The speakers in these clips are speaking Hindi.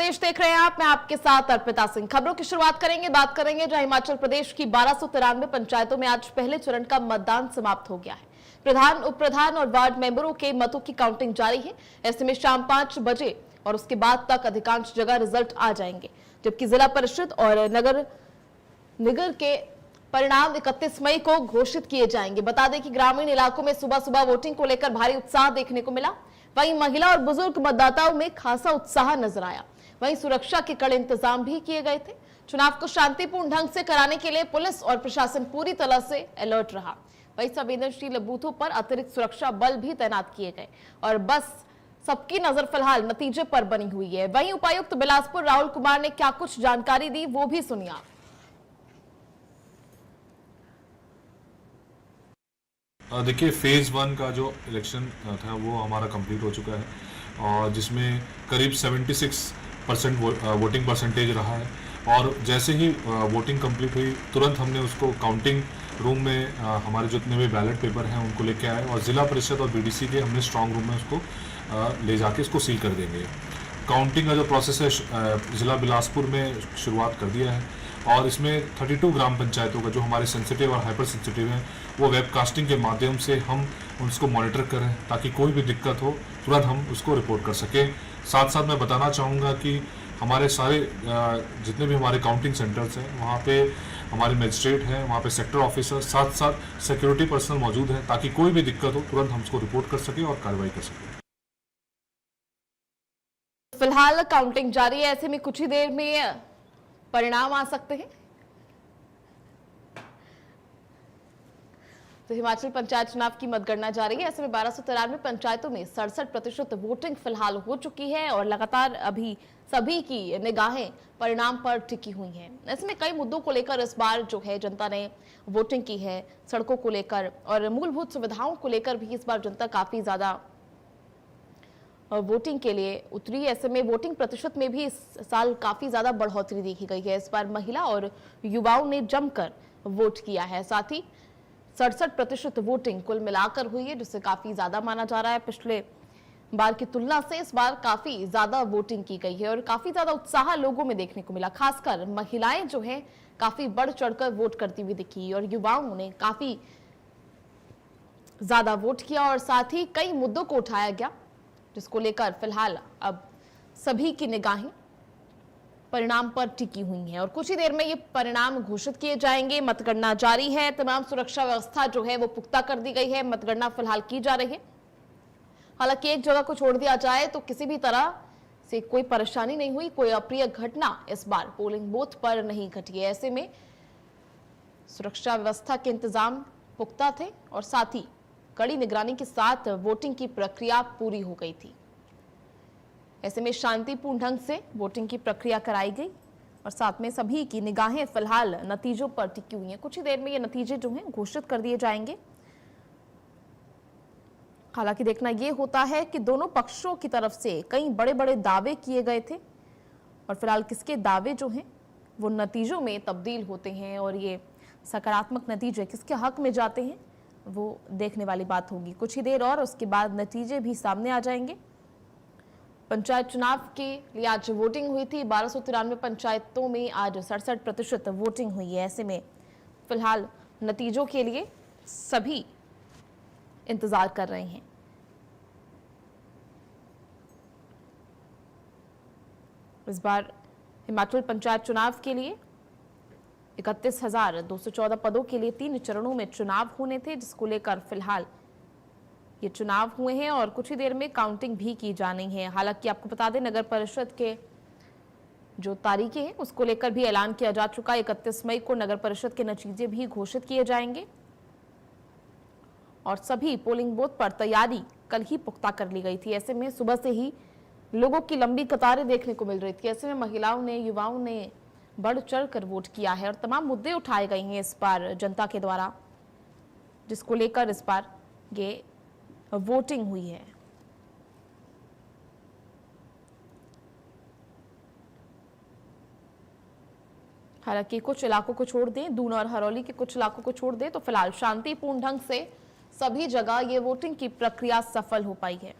प्रदेश देख रहे हैं आप, मैं आपके साथ अर्पिता सिंह। खबरों की शुरुआत करेंगे, बात करेंगे जहां हिमाचल प्रदेश की 1293 पंचायतों में आज पहले चरण का मतदान समाप्त हो गया है। प्रधान, उप प्रधान और वार्ड मेंबरों के मतों की काउंटिंग जारी है। ऐसे में शाम 5 बजे और उसके बाद तक अधिकांश जगह रिजल्ट आ जाएंगे, जबकि जिला परिषद और नगर निगम के परिणाम 31 मई को घोषित किए जाएंगे। बता दें कि ग्रामीण इलाकों में सुबह सुबह वोटिंग को लेकर भारी उत्साह देखने को मिला। वहीं महिला और बुजुर्ग मतदाताओं में खासा उत्साह नजर आया। वहीं सुरक्षा के कड़े इंतजाम भी किए गए थे। चुनाव को शांतिपूर्ण ढंग से कराने के लिए पुलिस और प्रशासन पूरी तरह से अलर्ट रहा। वहीं संवेदनशील बूथों पर अतिरिक्त सुरक्षा बल भी तैनात किए गए और बस सबकी नजर फिलहाल नतीजे पर बनी हुई है। वहीं उपायुक्त बिलासपुर राहुल कुमार ने क्या कुछ जानकारी दी, वो भी सुनिए आप। देखिए, फेज़ 1 का जो इलेक्शन था वो हमारा कंप्लीट हो चुका है और जिसमें करीब 76% वोटिंग परसेंटेज रहा है। और जैसे ही वोटिंग कंप्लीट हुई, तुरंत हमने उसको काउंटिंग रूम में हमारे जितने भी बैलेट पेपर हैं उनको लेके आए और ज़िला परिषद और बीडीसी के हमने स्ट्रांग रूम में उसको ले जाके इसको सील कर देंगे। काउंटिंग का जो प्रोसेस है ज़िला बिलासपुर में शुरुआत कर दिया है और इसमें 32 ग्राम पंचायतों का जो हमारे सेंसिटिव और हाइपर सेंसिटिव हैं वो वेबकास्टिंग के माध्यम से हम उसको मॉनिटर करें ताकि कोई भी दिक्कत हो तुरंत हम उसको रिपोर्ट कर सकें। साथ साथ मैं बताना चाहूँगा कि हमारे सारे जितने भी हमारे काउंटिंग सेंटर्स हैं वहाँ पे हमारे मजिस्ट्रेट हैं, वहाँ पे सेक्टर ऑफिसर, साथ साथ सिक्योरिटी पर्सनल मौजूद हैं ताकि कोई भी दिक्कत हो तुरंत हम उसको रिपोर्ट कर सकें और कार्रवाई कर सकें। फिलहाल काउंटिंग जारी है, ऐसे में कुछ ही देर में परिणाम आ सकते हैं। तो हिमाचल पंचायत चुनाव की मतगणना जारी है। ऐसे में 1293 पंचायतों में 67% वोटिंग फिलहाल हो चुकी है और लगातार अभी सभी की निगाहें परिणाम पर टिकी हुई हैं। ऐसे में कई मुद्दों को लेकर इस बार जो है जनता ने वोटिंग की है। सड़कों को लेकर और मूलभूत सुविधाओं को लेकर भी इस बार जनता काफी ज्यादा वोटिंग के लिए उतरी। ऐसे में वोटिंग प्रतिशत में भी इस साल काफी ज्यादा बढ़ोतरी देखी गई है। इस बार महिला और युवाओं ने जमकर वोट किया है। साथ ही 67% वोटिंग कुल मिलाकर हुई है, जिससे काफी ज्यादा माना जा रहा है। पिछले बार की तुलना से इस बार काफी ज्यादा वोटिंग की गई है और काफी ज्यादा उत्साह लोगों में देखने को मिला। खासकर महिलाएं जो है काफी बढ़ चढ़कर वोट करती हुई दिखी और युवाओं ने काफी ज्यादा वोट किया और साथ ही कई मुद्दों को उठाया गया, जिसको लेकर फिलहाल अब सभी की निगाहें परिणाम पर टिकी हुई हैं और कुछ ही देर में ये परिणाम घोषित किए जाएंगे। मतगणना जारी है, तमाम सुरक्षा व्यवस्था जो है वो पुख्ता कर दी गई है। मतगणना फिलहाल की जा रही है। हालांकि एक जगह को छोड़ दिया जाए तो किसी भी तरह से कोई परेशानी नहीं हुई, कोई अप्रिय घटना इस बार पोलिंग बूथ पर नहीं घटी है। ऐसे में सुरक्षा व्यवस्था के इंतजाम पुख्ता थे और साथ ही कड़ी निगरानी के साथ वोटिंग की प्रक्रिया पूरी हो गई थी। ऐसे में शांतिपूर्ण ढंग से वोटिंग की प्रक्रिया कराई गई और साथ में सभी की निगाहें फिलहाल नतीजों पर टिकी हुई हैं। कुछ ही देर में ये नतीजे जो हैं घोषित कर दिए जाएंगे। हालांकि देखना यह होता है कि दोनों पक्षों की तरफ से कई बड़े बड़े दावे किए गए थे और फिलहाल किसके दावे जो हैं वो नतीजों में तब्दील होते हैं और ये सकारात्मक नतीजे किसके हक में जाते हैं वो देखने वाली बात होगी। कुछ ही देर और उसके बाद नतीजे भी सामने आ जाएंगे। पंचायत चुनाव के लिए आज वोटिंग हुई थी। 1293 पंचायतों में आज 67% वोटिंग हुई है। ऐसे में फिलहाल नतीजों के लिए सभी इंतजार कर रहे हैं। इस बार हिमाचल पंचायत चुनाव के लिए 31,214 पदों के लिए 3 चरणों में चुनाव होने थे, जिसको लेकर फिलहाल ये चुनाव हुए हैं और कुछ ही देर में काउंटिंग भी की जानी है। हालांकि आपको बता दें नगर परिषद के जो तारीखें हैं उसको लेकर भी ऐलान किया जा चुका है। 31 मई को नगर परिषद के नतीजे भी घोषित किए जाएंगे और सभी पोलिंग बूथ पर तैयारी कल ही पुख्ता कर ली गई थी। ऐसे में सुबह से ही लोगों की लंबी कतारें देखने को मिल रही थी। ऐसे में महिलाओं ने, युवाओं ने बढ़ चढ़ कर वोट किया है और तमाम मुद्दे उठाए गए हैं इस बार जनता के द्वारा, जिसको लेकर इस बार ये वोटिंग हुई है। हालांकि कुछ इलाकों को छोड़ दें, दून और हरौली के कुछ इलाकों को छोड़ दें तो फिलहाल शांतिपूर्ण ढंग से सभी जगह ये वोटिंग की प्रक्रिया सफल हो पाई है।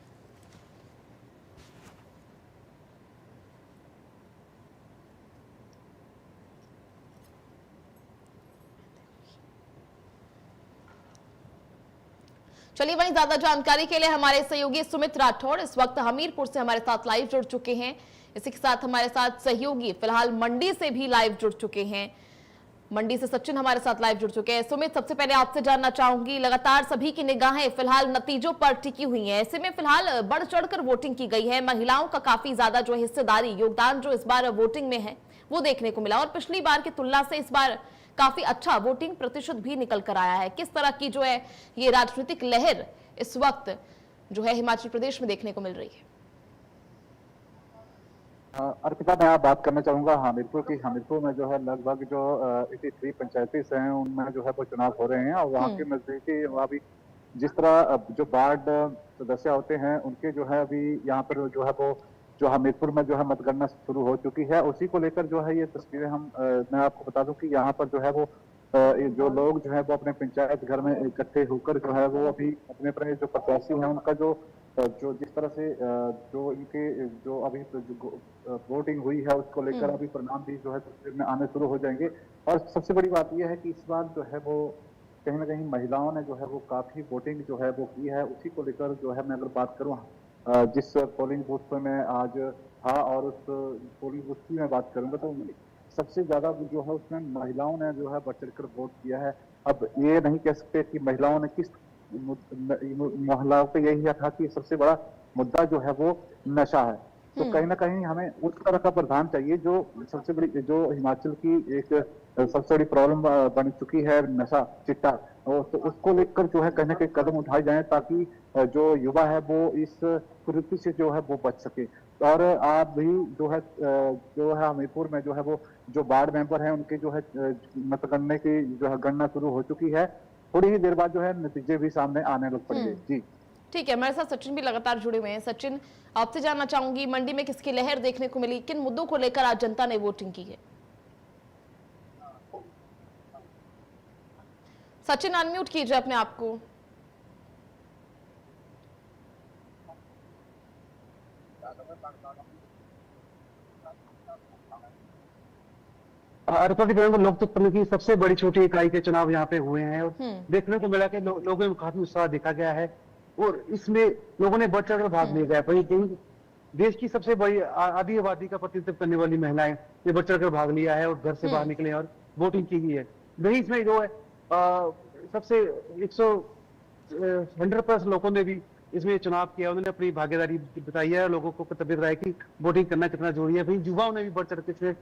चलिए वहीं ज्यादा जानकारी के लिए हमारे सहयोगी सुमित राठौड़ इस वक्त हमीरपुर से हमारे साथ लाइव जुड़ चुके हैं। इसी के साथ हमारे साथ सहयोगी फिलहाल मंडी से भी लाइव जुड़ चुके हैं। मंडी से सचिन हमारे साथ लाइव जुड़ चुके हैं। सुमित, सबसे पहले आपसे जानना चाहूंगी, लगातार सभी की निगाहें फिलहाल नतीजों पर टिकी हुई हैं। ऐसे में फिलहाल बढ़ चढ़कर वोटिंग की गई है, महिलाओं का काफी ज्यादा जो हिस्सेदारी योगदान जो इस बार वोटिंग में है वो देखने को मिला और पिछली बार की तुलना से इस बार काफी अच्छा वोटिंग प्रतिशत भी निकल कर आया है। किस तरह की जो है ये राजनीतिक लहर इस वक्त जो है हिमाचल प्रदेश में देखने को मिल रही है? अर्पिता, मैं आप बात करना चाहूंगा हमीरपुर की। हमीरपुर में जो है लगभग जो 83 पंचायती हैं उनमें जो है वो चुनाव हो रहे हैं और वहाँ के नजदीकी वहाँ भी जिस तरह जो वार्ड सदस्य होते हैं उनके जो है अभी यहाँ पर जो है वो जो हमीरपुर में जो है मतगणना शुरू हो चुकी है, उसी को लेकर जो है ये तस्वीरें मैं आपको बता दूं कि यहाँ पर जो है वो जो लोग जो है वो अपने पंचायत घर में इकट्ठे होकर जो है वो अभी अपने अपने जो प्रत्याशी हैं उनका जो जिस तरह से जो इनके जो अभी वोटिंग हुई है उसको लेकर अभी परिणाम भी जो है तस्वीर में आने शुरू हो जाएंगे। और सबसे बड़ी बात यह है कि इस बार जो है वो कहीं ना कहीं महिलाओं ने जो है वो काफी वोटिंग जो है वो की है। उसी को लेकर जो है मैं अगर बात करूँ जिस पोलिंग बूथ पर मैं आज था और उस पोलिंग बूथ की मैं बात करूंगा तो सबसे ज्यादा जो है उसमें महिलाओं ने जो है बढ़ चढ़कर वोट किया है। अब ये नहीं कह सकते कि महिलाओं ने किस महिलाओं पे यही था कि सबसे बड़ा मुद्दा जो है वो नशा है, तो कहीं ना कहीं हमें उस तरह का प्रधान चाहिए जो सबसे बड़ी जो हिमाचल की एक सबसे बड़ी प्रॉब्लम बन चुकी है नशा चिट्टा, तो उसको लेकर जो है कहीं ना कहीं कदम उठाए जाए ताकि जो युवा है वो इस कुरीति से जो है वो बच सके। और आप भी जो है हमीरपुर में जो है वो जो वार्ड मेंबर हैं उनके जो है मतगणना की जो है गणना शुरू हो चुकी है। थोड़ी ही देर बाद जो है नतीजे भी सामने आने लग पड़ेंगे। जी ठीक है, हमारे साथ सचिन भी लगातार जुड़े हुए हैं। सचिन, आपसे जानना चाहूंगी, मंडी में किसकी लहर देखने को मिली, किन मुद्दों को लेकर आज जनता ने वोटिंग की है? सचिन, अनम्यूट कीजिए अपने आप को। लोकतंत्र की सबसे बड़ी छोटी इकाई के चुनाव यहाँ पे हुए हैं और देखने को मिला कि लोगों में काफी उत्साह देखा गया है और इसमें लोगों ने बढ़ चढ़कर भाग लिया गया। वही देश की सबसे बड़ी आधी आबादी का प्रतिनिधित्व करने वाली महिलाएं ने बढ़ चढ़कर भाग लिया है और घर से बाहर निकले और वोटिंग की गई है। वही इसमें जो है सबसे 100% लोगों ने भी इसमें चुनाव किया, उन्होंने अपनी भागीदारी बताई है, लोगों को तबियत रहा है कि वोटिंग करना कितना जरूरी है। वही युवाओं ने भी बढ़ चढ़ के इसमें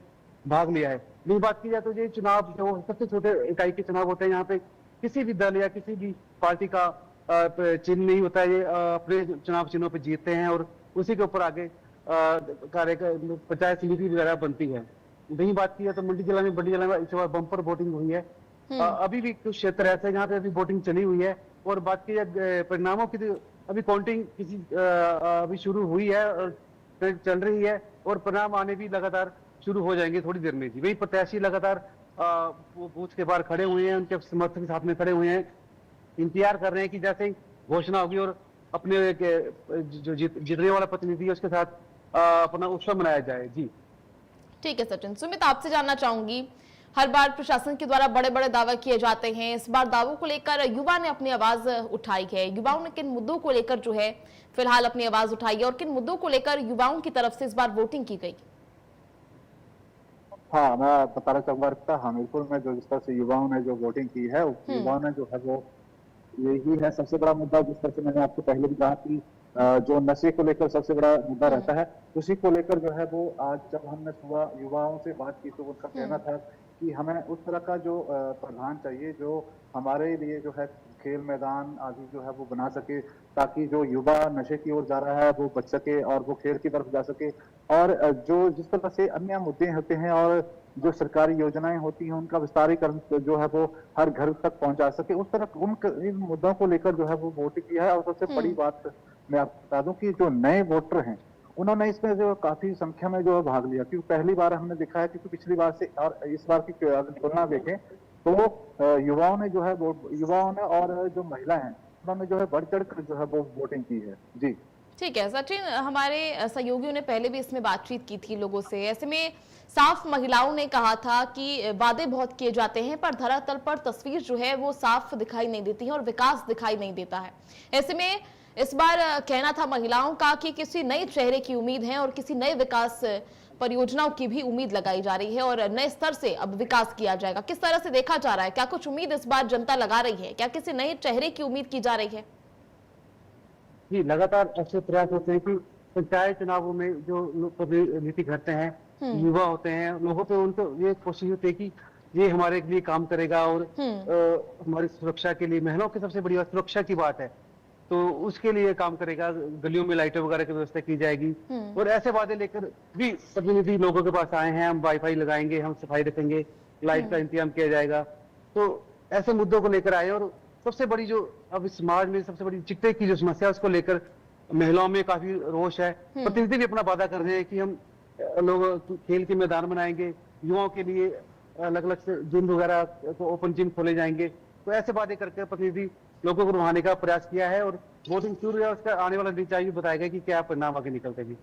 भाग लिया है। नहीं बात की जाए तो ये चुनाव जो सबसे छोटे इकाई के चुनाव होते हैं, यहाँ पे किसी भी दल या किसी भी पार्टी का चिन्ह नहीं होता है। ये अपने चुनाव चिन्हों पे जीतते हैं और उसी के ऊपर आगे पंचायत समिति वगैरह बनती है। नहीं बात की जाए तो मंडी जिला में इस बार बम्पर वोटिंग हुई है। अभी भी कुछ क्षेत्र ऐसे हैं जहाँ पे अभी वोटिंग चली हुई है और बात की जाए परिणामों की तो अभी काउंटिंग अभी शुरू हुई है और चल रही है और परिणाम आने भी लगातार शुरू हो जाएंगे थोड़ी देर में। जी वही प्रत्याशी लगातार वो बूथ के बाहर खड़े हुए हैं, उनके समर्थक साथ में खड़े हुए हैं, इंतजार कर रहे हैं कि जैसे ही घोषणा होगी और अपने जो जीतने वाला प्रतिनिधि है उसके साथ अपना उत्सव मनाया जाए। जी ठीक है सचिन। सुमित, आपसे जानना चाहूंगी, हर बार प्रशासन के द्वारा बड़े बड़े दावे किए जाते हैं, इस बार दावों को लेकर युवा ने अपनी आवाज उठाई है। युवाओं ने किन मुद्दों को लेकर जो है फिलहाल अपनी आवाज उठाई है और किन मुद्दों को लेकर युवाओं की तरफ से इस बार वोटिंग की गई? हाँ, मैं बताना चाहूंगा हमीरपुर में जो जिस तरह से युवाओं ने जो वोटिंग की है युवाओं ने जो है वो यही है सबसे बड़ा मुद्दा। जिस तरह से मैंने आपको पहले भी कहा कि जो नशे को लेकर सबसे बड़ा मुद्दा रहता है, उसी को लेकर जो है वो आज जब हमने सुबह युवाओं से बात की तो उनका कहना था कि हमें उस तरह का जो प्रधान चाहिए जो हमारे लिए जो है खेल मैदान आदि जो है वो बना सके ताकि जो युवा नशे की ओर जा रहा है वो बच सके और वो खेल की तरफ जा सके। और जो जिस तरह से अन्य मुद्दे होते हैं और जो सरकारी योजनाएं होती हैं उनका विस्तारीकरण जो है वो हर घर तक पहुंचा सके, उस तरह इन मुद्दों को लेकर जो है वो वोटिंग किया है। और सबसे बड़ी बात मैं आपको बता दूं कि जो नए वोटर हैं उन्होंने इसमें जो काफी संख्या में जो है भाग लिया, क्योंकि पहली बार हमने देखा है कि पिछली बार से और इस बार की अगर तुलना देखें तो युवाओं ने जो है युवाओं ने और जो महिला हैं उन्होंने जो है बढ़ चढ़ कर जो है वो वोटिंग की है। जी ठीक है सचिन, हमारे सहयोगियों ने पहले भी इसमें बातचीत की थी लोगों से। ऐसे में साफ महिलाओं ने कहा था कि वादे बहुत किए जाते हैं पर धरातल पर तस्वीर जो है वो साफ दिखाई नहीं देती है और विकास दिखाई नहीं देता है। ऐसे में इस बार कहना था महिलाओं का कि किसी नए चेहरे की उम्मीद है और किसी नए विकास परियोजनाओं की भी उम्मीद लगाई जा रही है और नए स्तर से अब विकास किया जाएगा। किस तरह से देखा जा रहा है, क्या कुछ उम्मीद इस बार जनता लगा रही है, क्या किसी नए चेहरे की उम्मीद की जा रही है? जी, लगातार ऐसे प्रयास होते हैं कि पंचायत चुनावों में जो लोग प्रतिनिधि करते हैं, युवा होते हैं, लोगों पे उनको ये कोशिश होती है कि ये हमारे लिए काम करेगा और हमारी सुरक्षा के लिए, महिलाओं की सबसे बड़ी बात सुरक्षा की बात है, तो उसके लिए काम करेगा, गलियों में लाइटें वगैरह की व्यवस्था की जाएगी। और ऐसे वादे लेकर भी प्रतिनिधि लोगों के पास आए हैं, हम वाईफाई लगाएंगे, हम सफाई रखेंगे, लाइट का इंतजाम किया जाएगा, तो ऐसे मुद्दों को लेकर आए। और सबसे बड़ी जो अब इस समाज में सबसे बड़ी चिट्टे की जो समस्या है उसको लेकर महिलाओं में काफी रोष है। प्रतिनिधि भी अपना वादा कर रहे हैं कि हम लोग खेल के मैदान बनाएंगे, युवाओं के लिए अलग अलग से जिम वगैरह ओपन जिम खोले जाएंगे। तो ऐसे वादे करके प्रतिनिधि लोगों को रुलाने का प्रयास किया है और वोटिंग शुरू है, उसका आने वाला नतीजा भी बताएगा कि क्या परिणाम आगे निकलते हैं।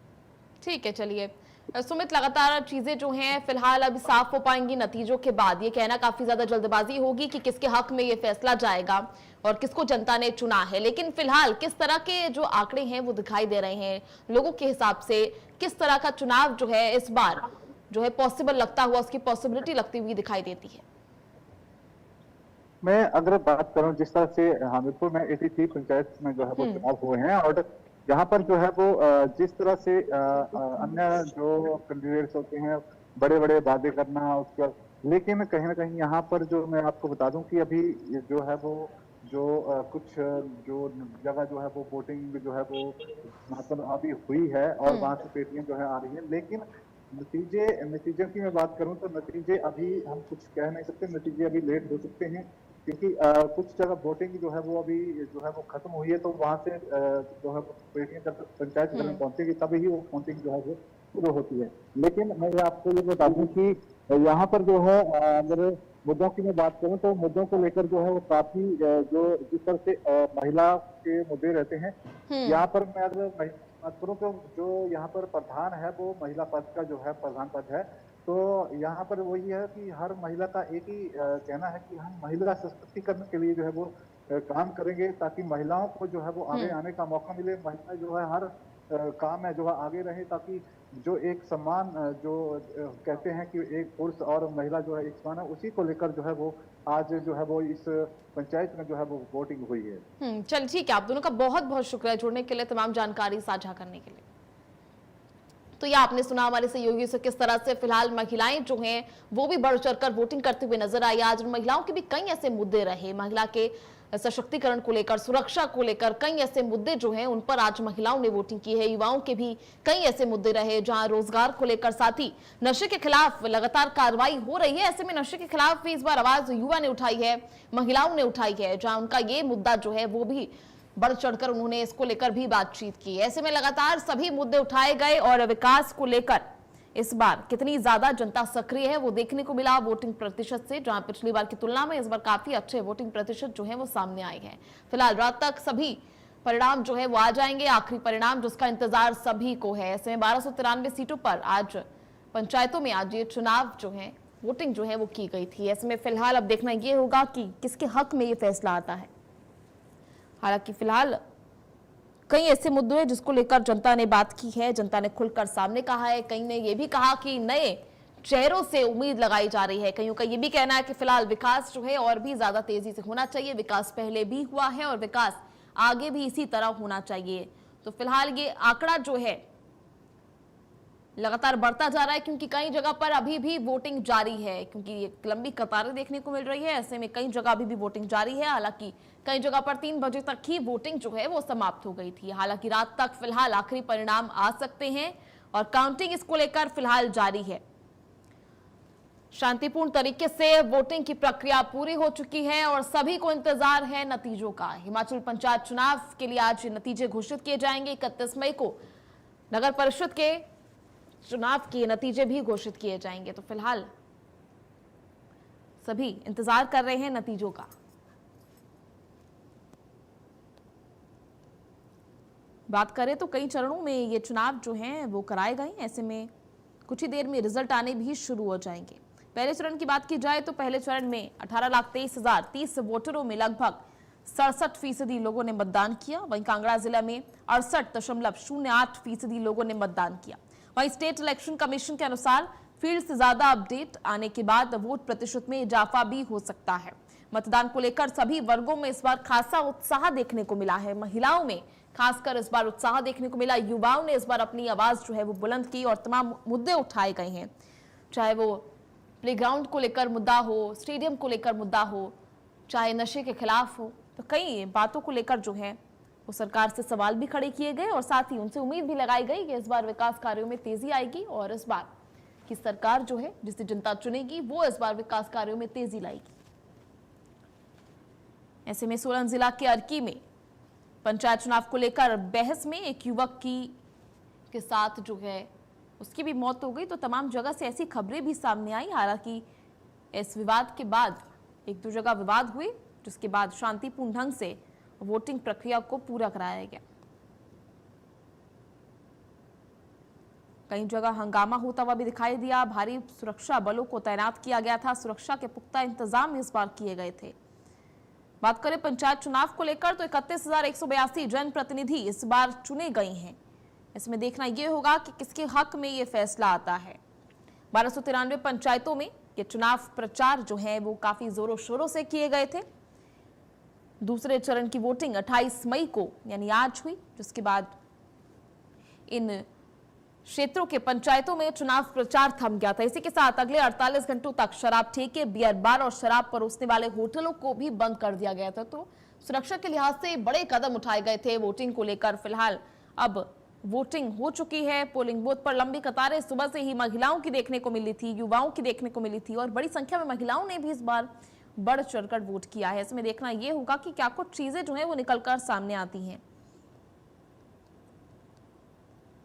ठीक है, चलिए सुमित, लगातार चीजें जो हैं फिलहाल अभी साफ हो पाएंगी नतीजों के बाद। ये कहना काफी ज्यादा जल्दबाजी होगी कि किसके हक में ये फैसला जाएगा और किसको जनता ने चुना है, लेकिन फिलहाल किस तरह के जो आंकड़े हैं वो दिखाई दे रहे हैं लोगों के हिसाब से, किस तरह का चुनाव जो है इस बार जो है पॉसिबल लगता हुआ, उसकी पॉसिबिलिटी लगती हुई दिखाई देती है? मैं अगर बात करूं जिस तरह से हामिरपुर में 83 पंचायत में जो है वो चुनाव हुए हैं और यहाँ पर जो है वो जिस तरह से अन्य जो कैंडिडेट्स होते हैं बड़े बड़े वादे करना उसका, लेकिन कहीं ना कहीं यहाँ पर जो मैं आपको बता दूं कि अभी जो है वो जो कुछ जो जगह जो है वो वोटिंग जो है वो मतलब अभी हुई है और वहां से पेटियां जो है आ रही है, लेकिन नतीजे की मैं बात करूं तो नतीजे अभी हम कुछ कह नहीं सकते, नतीजे अभी लेट हो सकते हैं क्योंकि कुछ जगह वोटिंग जो है वो अभी जो है वो खत्म हुई है, तो वहां से जो है पेटियां जब पंचायत घर में पहुंचेगी तभी ही वो काउंटिंग जो है वो शुरू होती है। लेकिन मैं आपको ये बता दूं कि यहाँ पर जो है अगर मुद्दों की मैं बात करूं तो मुद्दों को लेकर जो है वो काफी जो जिस तरह से महिला के मुद्दे रहते हैं, यहाँ पर मैं अगर बात करूं तो जो यहाँ पर प्रधान है वो महिला पद का जो है प्रधान पद है, तो यहाँ पर वही है कि हर महिला का एक ही कहना है कि हम महिला सशक्तिकरण के लिए जो है वो काम करेंगे ताकि महिलाओं को जो है वो आगे आने का मौका मिले, महिला जो है हर काम है जो है आगे रहे, ताकि जो एक सम्मान जो कहते हैं कि एक पुरुष और महिला जो है एक समान है, उसी को लेकर जो है वो आज जो है वो इस पंचायत में जो है वो वोटिंग हुई है। चल ठीक है, आप दोनों का बहुत बहुत शुक्रिया जुड़ने के लिए, तमाम जानकारी साझा करने के लिए। तो ये आपने सुना हमारे सहयोगियों से किस तरह से फिलहाल महिलाएं जो हैं वो भी बढ़ चढ़कर वोटिंग करते हुए नजर आई। आज महिलाओं के भी कई ऐसे मुद्दे रहे, महिला के सशक्तिकरण को लेकर, सुरक्षा को लेकर कई ऐसे मुद्दे जो हैं उन पर आज महिलाओं ने वोटिंग की है। युवाओं के भी कई ऐसे मुद्दे रहे, जहां रोजगार को लेकर, साथ ही नशे के खिलाफ लगातार कार्रवाई हो रही है। ऐसे में नशे के खिलाफ भी इस बार आवाज युवा ने उठाई है, महिलाओं ने उठाई है, जहां उनका ये मुद्दा जो है वो भी बढ़ चढ़कर उन्होंने इसको लेकर भी बातचीत की। ऐसे में लगातार सभी मुद्दे उठाए गए और विकास को लेकर इस बार कितनी ज्यादा जनता सक्रिय है वो देखने को मिला वोटिंग प्रतिशत से, जहां पिछली बार की तुलना में इस बार काफी अच्छे वोटिंग प्रतिशत जो है वो सामने आए हैं। फिलहाल रात तक सभी परिणाम जो है वो आ जाएंगे, आखिरी परिणाम जिसका इंतजार सभी को है। ऐसे में 1293 सीटों पर आज पंचायतों में आज ये चुनाव जो है, वोटिंग जो है वो की गई थी। ऐसे में फिलहाल अब देखना ये होगा कि किसके हक में ये फैसला आता है। हालांकि फिलहाल कई ऐसे मुद्दे हैं जिसको लेकर जनता ने बात की है, जनता ने खुलकर सामने कहा है। कई ने ये भी कहा कि नए चेहरों से उम्मीद लगाई जा रही है। कईयों का ये भी कहना है कि फिलहाल विकास जो है और भी ज्यादा तेजी से होना चाहिए, विकास पहले भी हुआ है और विकास आगे भी इसी तरह होना चाहिए। तो फिलहाल ये आंकड़ा जो है लगातार बढ़ता जा रहा है, क्योंकि कई जगह पर अभी भी वोटिंग जारी है, क्योंकि लंबी कतारें देखने को मिल रही है। ऐसे में कई जगह अभी भी वोटिंग जारी है। हालांकि कई जगह पर 3 बजे तक ही वोटिंग जो है वो समाप्त हो गई थी। हालांकि रात तक फिलहाल आखिरी परिणाम आ सकते हैं और काउंटिंग इसको लेकर फिलहाल जारी है। शांतिपूर्ण तरीके से वोटिंग की प्रक्रिया पूरी हो चुकी है और सभी को इंतजार है नतीजों का। हिमाचल पंचायत चुनाव के लिए आज नतीजे घोषित किए जाएंगे। 31 मई को नगर परिषद के चुनाव के नतीजे भी घोषित किए जाएंगे। तो फिलहाल सभी इंतजार कर रहे हैं नतीजों का। बात करें तो कई चरणों में ये चुनाव जो हैं वो कराए गए। ऐसे में कुछ ही देर में रिजल्ट आने भी शुरू हो जाएंगे। पहले चरण की बात की जाए तो पहले चरण में 18,23,030 वोटरों में लगभग 67% लोगों ने मतदान किया। वहीं कांगड़ा जिला में 68.08% लोगों ने मतदान किया। वहीं स्टेट इलेक्शन कमीशन के अनुसार फील्ड से ज्यादा अपडेट आने के बाद वोट प्रतिशत में इजाफा भी हो सकता है। मतदान को लेकर सभी वर्गों में इस बार खासा उत्साह देखने को मिला है। महिलाओं में खासकर इस बार उत्साह देखने को मिला। युवाओं ने इस बार अपनी आवाज जो है वो बुलंद की और तमाम मुद्दे उठाए गए हैं, चाहे वो प्लेग्राउंड को लेकर मुद्दा हो, स्टेडियम को लेकर मुद्दा हो, चाहे नशे के खिलाफ हो। तो कई बातों को लेकर जो है वो सरकार से सवाल भी खड़े किए गए और साथ ही उनसे उम्मीद भी लगाई गई कि इस बार विकास कार्यों में तेजी आएगी और इस बार की सरकार जो है जिसे जनता चुनेगी वो इस बार विकास कार्यों में तेजी लाएगी। ऐसे में सोलन जिला के अर्की में पंचायत चुनाव को लेकर बहस में एक युवक के साथ जो है उसकी भी मौत हो गई। तो तमाम जगह से ऐसी खबरें भी सामने आई। हालांकि इस विवाद के बाद एक दो जगह विवाद हुए, जिसके बाद शांतिपूर्ण ढंग से वोटिंग प्रक्रिया को पूरा कराया गया। कई जगह हंगामा होता हुआ भी दिखाई दिया। भारी सुरक्षा बलों को तैनात किया गया था। सुरक्षा के पुख्ता इंतजाम इस बार किए गए थे। बात करें पंचायत चुनाव को लेकर तो 31,182 जनप्रतिनिधि इस बार चुने गए हैं। इसमें देखना यह होगा कि किसके हक में यह फैसला आता है। 1293 पंचायतों में ये चुनाव प्रचार जो है वो काफी जोरों शोरों से किए गए थे। दूसरे चरण की वोटिंग 28 मई को यानी आज हुई, जिसके बाद इन क्षेत्रों के पंचायतों में चुनाव प्रचार थम गया था। इसी के साथ अगले 48 घंटों तक शराब ठेके, बियर बार और शराब परोसने वाले होटलों को भी बंद कर दिया गया था। तो सुरक्षा के लिहाज से बड़े कदम उठाए गए थे वोटिंग को लेकर। फिलहाल अब वोटिंग हो चुकी है। पोलिंग बूथ पर लंबी कतारें सुबह से ही महिलाओं की देखने को मिली थी, युवाओं की देखने को मिली थी और बड़ी संख्या में महिलाओं ने भी इस बार बढ़ चढ़कर वोट किया है। इसमें देखना यह होगा कि क्या कुछ चीजें जो है वो निकलकर सामने आती हैं।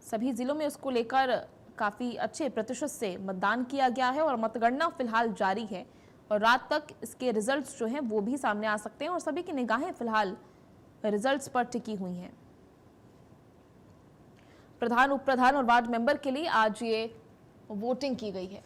सभी जिलों में उसको लेकर काफी अच्छे प्रतिशत से मतदान किया गया है और मतगणना फिलहाल जारी है और रात तक इसके रिजल्ट्स जो हैं वो भी सामने आ सकते हैं और सभी की निगाहें फिलहाल रिजल्ट्स पर टिकी हुई हैं। प्रधान, उप प्रधान और वार्ड मेंबर के लिए आज ये वोटिंग की गई है।